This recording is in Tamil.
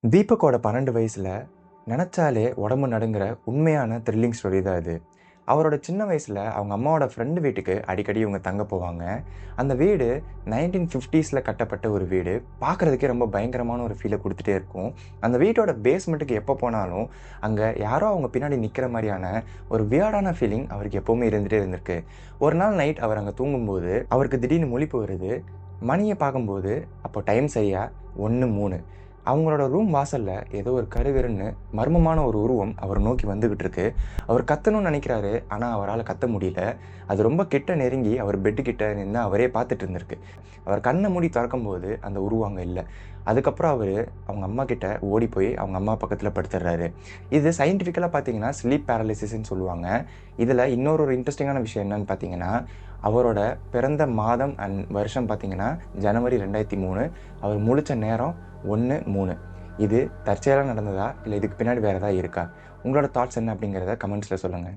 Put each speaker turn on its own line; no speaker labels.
தீபக்கோட 12 வயசுல நெனச்சாலே உடம்பு நடுங்குற உண்மையான த்ரில்லிங் ஸ்டோரி தான் இது. அவரோட சின்ன வயசுல அவங்க அம்மாவோட ஃப்ரெண்டு வீட்டுக்கு அடிக்கடி இவங்க தங்க போவாங்க. அந்த வீடு 1950ஸ்ல கட்டப்பட்ட ஒரு வீடு. பார்க்கறதுக்கே ரொம்ப பயங்கரமான ஒரு ஃபீல குடுத்துட்டே இருக்கும். அந்த வீட்டோட பேஸ்மெண்ட்டுக்கு எப்போ போனாலும், அங்க யாரோ அவங்க பின்னாடி நிக்கிற மாரியான ஒரு வியர்டான ஃபீலிங் அவருக்கு எப்பவுமே இருந்துட்டே இருந்திருக்கு. ஒரு நாள் நைட் அவர் அங்க தூங்கும்போது, அவருக்கு திடீர்னு முழிப்பு வருது. மணிய பார்க்கும்போது, அப்போ டைம் சரியா 1:03. அவங்களோட ரூம் வாசல்ல ஏதோ ஒரு கருகருன்னு மர்மமான ஒரு உருவம் அவர நோக்கி வந்துகிட்டு இருக்கு. அவர் கத்தணும்னு நெனைக்கிறாரு. ஆனா, அவரால கத்த முடியல. அது ரொம்ப கிட்ட நெருங்கி அவர் பெட்டு கிட்ட நின்னு அவரே பார்த்துட்டு இருந்திருக்கு. அவர் கண்ண மூடி தொறக்கும்போது அந்த உருவம் அங்க இல்ல. அதுக்கப்புறம் அவரு அவங்க அம்மா கிட்ட ஓடி போய் அவங்க அம்மா பக்கத்துல படுத்துடுறாரு. இது சயின்டிஃபிக்கலா பார்த்தீங்கன்னா, ஸ்லீப் பேரலிசிஸ்ன்னு சொல்லுவாங்க. இதுல இன்னொரு இன்ட்ரஸ்டிங்கான விஷயம் என்னன்னு பார்த்தீங்கன்னா, அவரோட பிறந்த மாதம் அண்ட் வருஷம் பார்த்தீங்கன்னா, ஜனவரி 2003. அவர் முழிச்ச நேரம் 1:03. இது தற்செயலா நடந்ததா? இல்ல இதுக்கு பின்னாடி வேற ஏதாவது இருக்கா? உங்களோட தாட்ஸ் என்ன அப்படிங்கிறத கமெண்ட்ஸ்ல சொல்லுங்க.